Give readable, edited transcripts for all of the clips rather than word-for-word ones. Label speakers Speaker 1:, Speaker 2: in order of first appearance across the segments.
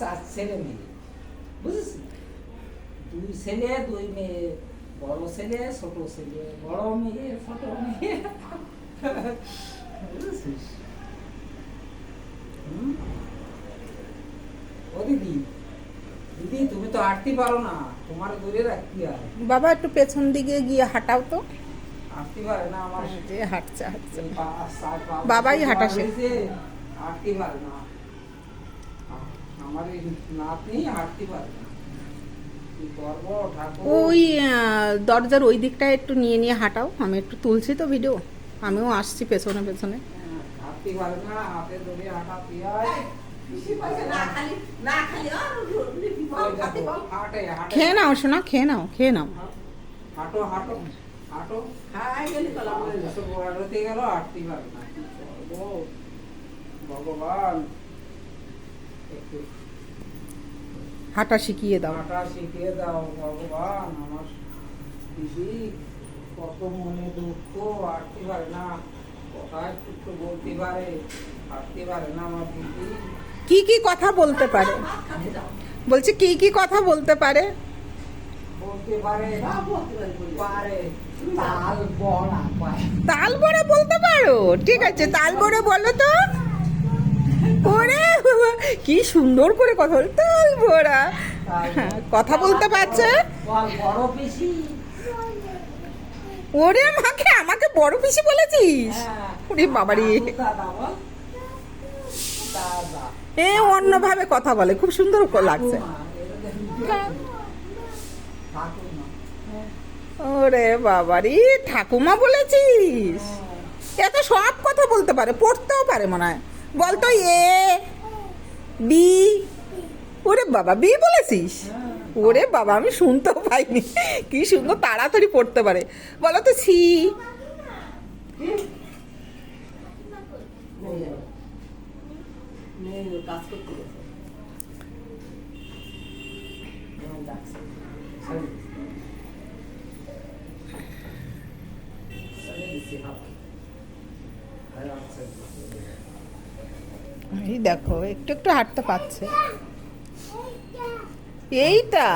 Speaker 1: চার ছেলে মেয়ে, বুঝেছি? 2 ছেলে 2 মেয়ে, বড় ছেলে ছোট ছেলে, বড় মেয়ে ছোট মেয়ে, বুঝেছিস? ও দিদি, দিদি তুমি তো হাঁটতে পারো না, তোমার দূরে রাখতে হয়।
Speaker 2: বাবা একটু পেছন দিকে গিয়ে হাঁটাও তো।
Speaker 1: হাঁটতে পারে না আমার,
Speaker 2: যে হাঁটছে হাঁটছে।
Speaker 1: বাবাই
Speaker 2: বাবাই হাঁটা
Speaker 1: শেখে, হাঁটতে পারে না। আমার এই নাতনি হাঁটতে পারে না, কি করবো ঠাকুর।
Speaker 2: ওই দরজার ওই দিকটায় একটু নিয়ে নিয়ে হাঁটাও, আমি একটু তুলছি তো ভিডিও, আমিও আসছি পেছনে পেছনে।
Speaker 1: হাঁটতে পারে না, হাতে ধরে হাঁটাতে হয়। হাঁটে হাঁটে,
Speaker 2: খেয়ে নাও শোনা, খেয়ে নাও খেয়ে নাও।
Speaker 1: হাঁটো হাঁটো হাঁটো, এসব হাঁটতে গেল, হাঁটতে পারে না, কি করবো ভগবান। একটু
Speaker 2: হাঁটা শিখিয়ে দাও।
Speaker 1: হাঁটা শিখিয়ে দাও ভগবান। আমার দিদি কত মনে দুঃখ, হাঁটতে পারে না, কোথায় একটু বলতে পারে, হাঁটতে পারে না আমার দিদি।
Speaker 2: কি কি কথা বলতে পারে? বলছি কি কি কথা বলতে পারে?
Speaker 1: বলতে পারে, পারে তাল বড়া পায়।
Speaker 2: তাল বড়া বলতে পারো? ঠিক আছে, তাল বড়া বলো তো। ওরে বাবা, কি সুন্দর করে কথা বল, তাল বড়া। হ্যাঁ, কথা বলতে পারছে।
Speaker 1: বড় পিসি,
Speaker 2: ওরে মাকে, আমাকে বড় পিসি বলেছিস? ওরে বাবারি,
Speaker 1: দাদা বল, দাদা
Speaker 2: এ অন্যভাবে কথা বলে, খুব সুন্দর লাগছে।
Speaker 1: ঠাকুমা,
Speaker 2: ওরে বাবারি, ঠাকুমা বলেছিস? এত সব কথা বলতে পারে, পড়তেও পারে মনে হয়। বলতো এ বি। ওরে বাবা, বি বলেছিস? ওরে বাবা, আমি শুনতেও পাইনি, কি সুন্দর তাড়াতাড়ি পড়তে পারে। বলো তো সি।
Speaker 1: কাজ করতে গেছে।
Speaker 2: এই দেখো, একটু একটু হাঁটতে পারছে। এইটা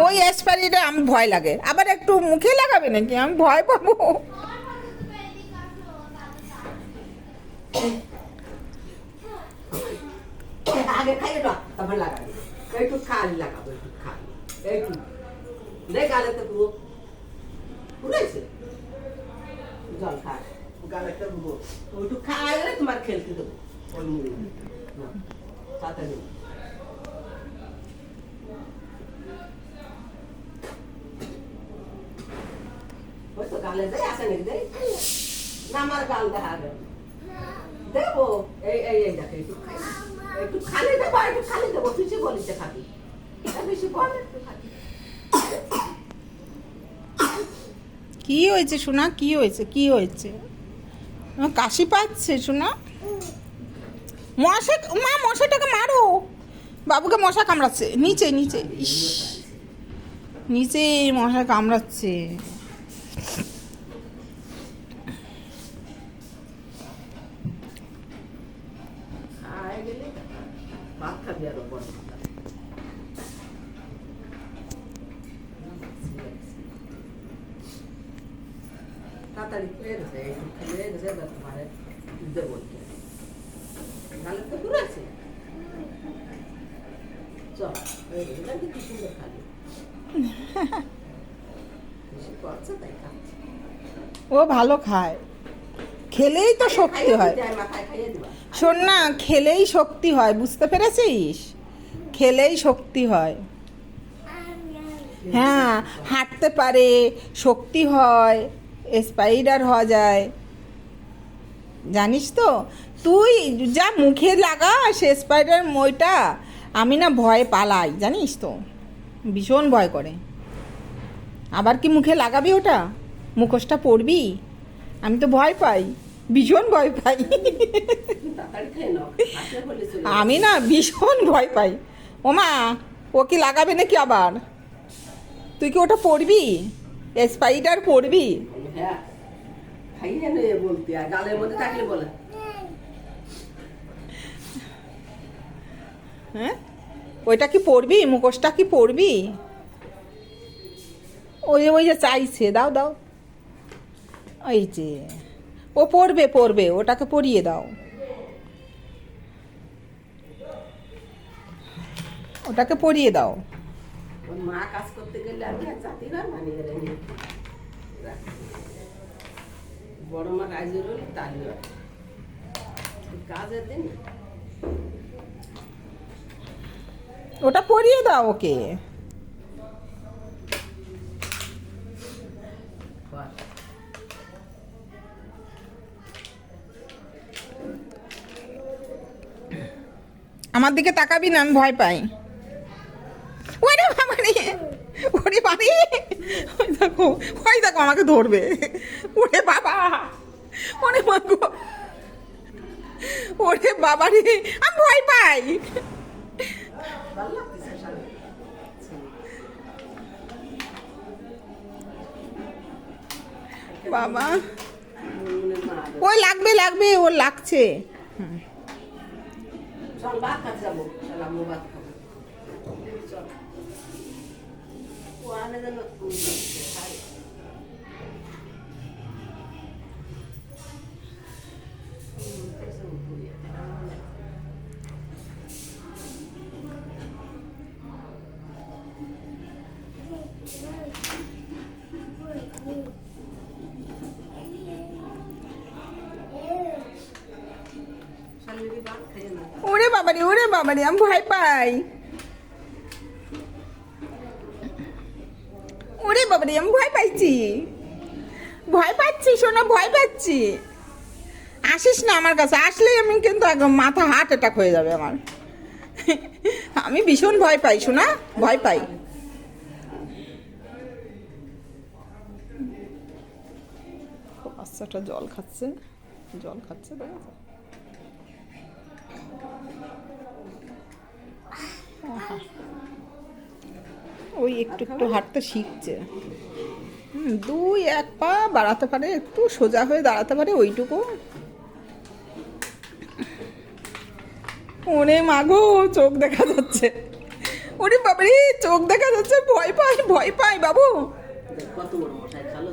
Speaker 2: ওই অ্যাসপারিটা আমি ভয় লাগে, আবার একটু মুখে লাগাবে নাকি, আমি ভয় পাবো।
Speaker 3: আগে খাইয়ে দাও, তারপর লাগাবি। একটু খালি লাগাবো, একটু খালি, একটু দেখ গালেতে পুরো পুরাইছে জল খায় গালেতে পুরো, একটু খাইলে তোমার খেলতে দেবো। ওই মুড়ি তাড়াতাড়ি ওই তো গালে দেয়, আসে নাকি দেয় না, আমার গাল দেখা দেবো। এই এই এই দেখে একটু খাই, একটু খালি দেবো, একটু খালি দেবো, বেশি বলিতে খাবি, বেশি বল একটু খাবি।
Speaker 2: কি হয়েছে সোনা, কি হয়েছে, কি হয়েছে? কাশি পাচ্ছে সোনা? মশা, মা মশাটাকে মারো, বাবুকে মশা কামড়াচ্ছে, নিচে নিচে, ইস নিচে মশা কামড়াচ্ছে।
Speaker 3: খাই গেলে ভাত খাবি আরো বড় তাড়াতাড়ি খেয়ে গেছে, একটু খেয়ে গেছে, তোমার দেবো গালের তো পুরো আছে। চল হয়ে গেছে, দেখি কি সুন্দর খাবি, বেশি করছে তাই খাচ্ছে।
Speaker 2: ও ভালো খায়, খেলেই তো শক্তি হয়।
Speaker 3: মাথায় খাইয়ে দিবা।
Speaker 2: শোন না, খেলেই শক্তি হয়, বুঝতে পেরেছিস? খেলেই শক্তি হয়। হ্যাঁ, হাঁটতে পারে, শক্তি হয়, স্পাইডার হওয়া যায়, জানিস তো? তুই যা মুখে লাগা সে স্পাইডার মইটা, আমি না ভয়ে পালাই, জানিস তো? ভীষণ ভয় করে। আবার কি মুখে লাগাবি ওটা? মুখোশটা পরবি? আমি তো ভয় পাই, ভীষণ ভয় পাই।
Speaker 3: তাড়াতাড়ি খেয়ে নাও, আসলে বলে চলে
Speaker 2: আমি না ভীষণ ভয় পাই। ওমা, ও কি লাগাবে নাকি আবার? তুই কি ওটা পরবি? স্পাইডার পরবি?
Speaker 3: হ্যাঁ খাইয়ে নে বলতে, আর গালের মধ্যে থাকলে বলে
Speaker 2: হ্যাঁ, ওইটা কি পরবি? মুখোশটা কি পরবি? ওই যে চাইছে, দাও দাও। ওই যে ও পরবে পরবে, ওটাকে পরিয়ে দাও, ওটাকে পরিয়ে দাও।
Speaker 3: ওর মা কাজ করতে গেলে আমি আর জাতি না মানি গেলে বড় মা রাইজের হলে তাই হয়। কাজের দিন
Speaker 2: ওটা পরিয়ে দাও ওকে। আমার দিকে তাকাবি না, আমি ভয় পাই। ওরে বাবা রে, ওরে বাবা, ওই দেখো, ওই দেখো আমাকে ধরবে। ওরে বাবা, ওরে মাগো, ওরে বাবা রে, আমি ভয় পাই।
Speaker 3: ভালো লাগতেছে শাড়ি।
Speaker 2: বাবা,
Speaker 3: মুনমুনের মা
Speaker 2: ওই লাগবে লাগবে, ওর লাগছে।
Speaker 3: চল ভাত খাতে যাবো, চল আমরা ভাত খাবো। চল ও আনে যেন খাই। শালিনী ভাত খাই না।
Speaker 2: ওরে বাবারে, ওরে বাবারে, আমি ভয় পাই। ওরে বাবারে, আমি ভয় পাইছি, ভয় পাচ্ছি শোনা, ভয় পাচ্ছি। আসিস না আমার কাছে, আসলেই আমি কিন্তু একদম মাথা হার্ট অ্যাটাক হয়ে যাবে আমার। আমি ভীষণ ভয় পাই শোনা, ভয় পাই। বাচ্চাটা জল খাচ্ছে, জল খাচ্ছে, দেখো। ওই একটু একটু হাঁটতে শিখছে। দুই এক পা বাড়াতে পারে, একটু সোজা হয়ে দাঁড়াতে পারে, ওইটুকু। ওরে মাগো, চোখ দেখা যাচ্ছে। ওরে বাবারে, চোখ দেখা যাচ্ছে, ভয় পাই, ভয় পাই বাবু।
Speaker 3: কত বড় মশাই খালো।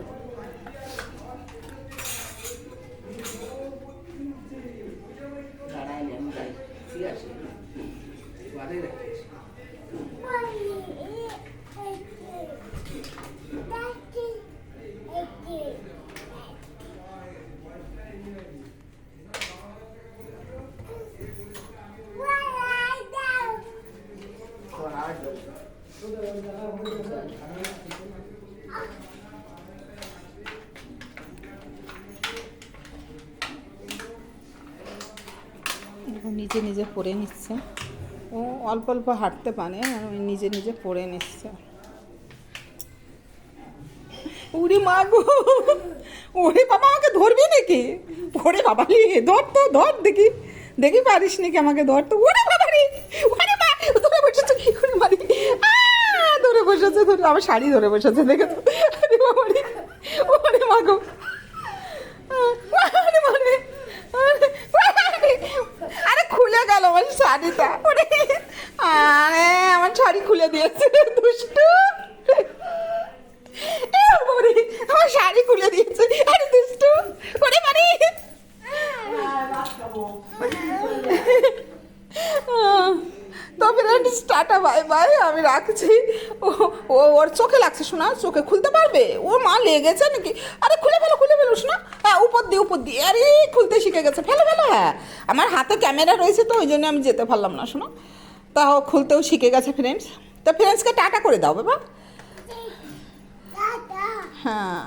Speaker 3: দাঁড়াইলে আমি যাই, ঠিক আছে ঘরে রাখিস।
Speaker 2: নিজে নিজে পড়ে নিচ্ছে, ও অল্প অল্প হাঁটতে পারে আর ওই নিজে নিজে পড়ে নিচ্ছে। ওরে মা গো, ওরে বাবা, আমাকে ধরবি নাকি? ওরে বাবা রে, ধর তো, ধর দেখি, দেখি পারিস নাকি আমাকে, ধর তো। ওরে বাবা রে, ওরে মা, ধরে বসেছে, ওরে মা রে, ধরে বসেছে, ধরে আমার শাড়ি ধরে বসেছে, দেখে তো। আরে বাবা রে, ওরে মা গো, আরে মা রে, আরে খুলে গেল আমার শাড়িটা। ওরে, আরে আমার শাড়ি খুলে দিয়েছে দুষ্টু। আমার শাড়ি খুলে দিয়েছে, আরে দুষ্টু। ওরে মারি, তো ফ্রেন্ডস, টাটা বাই বাই, আমি রাখছি। ওর চোখে লাগছে শোনা, চোখে খুলতে পারবে? ওর মা লেগেছে নাকি? আরে খুলে ফেলো, খুলে ফেলো শোনা। হ্যাঁ, উপর দিয়ে, উপর দিয়ে, আরে খুলতে শিখে গেছে, ফেলো ফেলো। হ্যাঁ, আমার হাতে ক্যামেরা রয়েছে তো, ওই জন্য আমি যেতে পারলাম না শোনা। তাও খুলতেও শিখে গেছে ফ্রেন্ডস। তো ফ্রেন্ডসকে টাটা করে দাও বাবা। হ্যাঁ,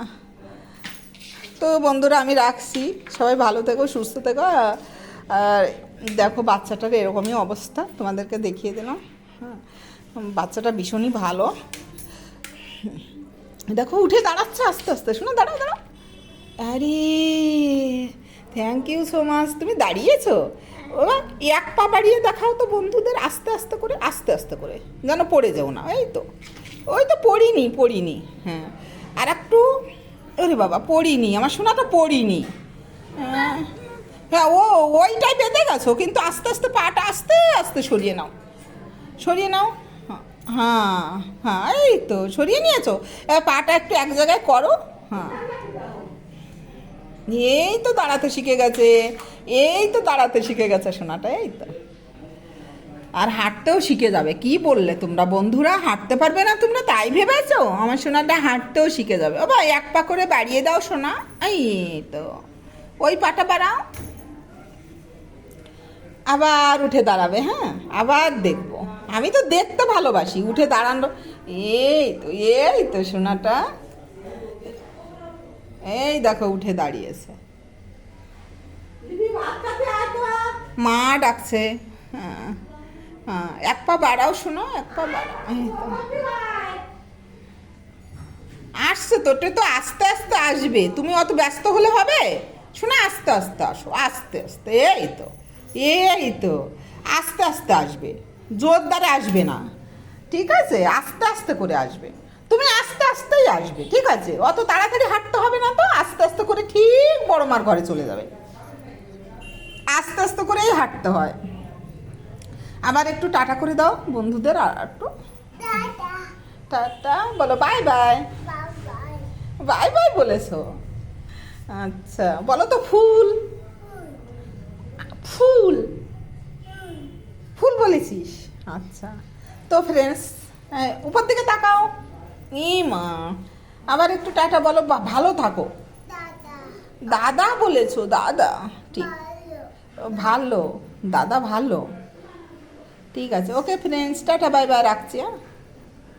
Speaker 2: তো বন্ধুরা আমি রাখছি, সবাই ভালো থেকো, সুস্থ থেকো। আর দেখো বাচ্চাটার এরকমই অবস্থা, তোমাদেরকে দেখিয়ে দিলাম। হ্যাঁ, বাচ্চাটা ভীষণই ভালো। দেখো উঠে দাঁড়াচ্ছে আস্তে আস্তে, শোনো, দাঁড়াও দাঁড়াও। আরে থ্যাংক ইউ সো মাচ, তুমি দাঁড়িয়েছো। ও এক পা বাড়িয়ে দেখাও তো বন্ধুদের, আস্তে আস্তে করে, আস্তে আস্তে করে, যেন পড়ে যাও না। এই তো, ওই তো, পড়িনি পড়িনি। হ্যাঁ, আর একটু, ওরে বাবা, পড়িনি, আমার শোনাটা পড়িনি। হ্যাঁ হ্যাঁ, ওইটাই বেঁধে গেছো, কিন্তু আস্তে আস্তে পাটা আস্তে আস্তে সরিয়ে নাও, সরিয়ে নাও। হ্যাঁ হ্যাঁ, এই তো সরিয়ে নিয়েছো। এবার পাটা একটু এক জায়গায় করো। হ্যাঁ, এই তো দাঁড়াতে শিখে গেছে, এই তো দাঁড়াতে শিখে গেছে সোনাটা, এই তো। আর হাঁটতেও শিখে যাবে। কি বললে তোমরা বন্ধুরা, হাঁটতে পারবে না তোমরা তাই ভেবেছো? আমার সোনাটা হাঁটতেও শিখে যাবে। ও ভাই, এক পা করে বাড়িয়ে দাও সোনা, এই তো। ওই পাটা বাড়াও, আবার উঠে দাঁড়াবে। হ্যাঁ, আবার দেখবো। আমি তো দেখতে ভালোবাসি, উঠে দাঁড়ানো। এই তো, এই তো সোনাটা, এই দেখো উঠে দাঁড়িয়েছে। মা ডাকছে। হ্যাঁ হ্যাঁ, এক পা বাড়াও শোনো, এক পা বাড়াও, এই তো। আসছে তো, ওটা তো আস্তে আস্তে আসবে, তুমি অত ব্যস্ত হলে হবে? শোনো, আস্তে আস্তে আসো, আস্তে আস্তে, এই তো, এই তো, আস্তে আস্তে আসবে, জোরদারে আসবে না, ঠিক আছে? আস্তে আস্তে করে আসবে, তুমি আস্তে আস্তেই আসবে, ঠিক আছে? অত তাড়াতাড়ি হাঁটতে হবে না তো, আস্তে আস্তে করে ঠিক বড় মার ঘরে চলে যাবে। আস্তে আস্তে করেই হাঁটতে হয়। আবার একটু টাটা করে দাও বন্ধুদের, আর একটু টাটা বলো, বাই বাই। বাই বাই বলেছো? আচ্ছা, বলো তো ফুল, ফুল, ফুল বলেছিস? আচ্ছা, তো ফ্রেন্ডস, উপর দিকে তাকাও। ই মা, আবার একটু টাটা বলো, ভালো থাকো। দাদা বলেছো? দাদা, ঠিক, ভালো, দাদা ভালো, ঠিক আছে। Okay friends, tata bye bye, রাখছি। হ্যাঁ।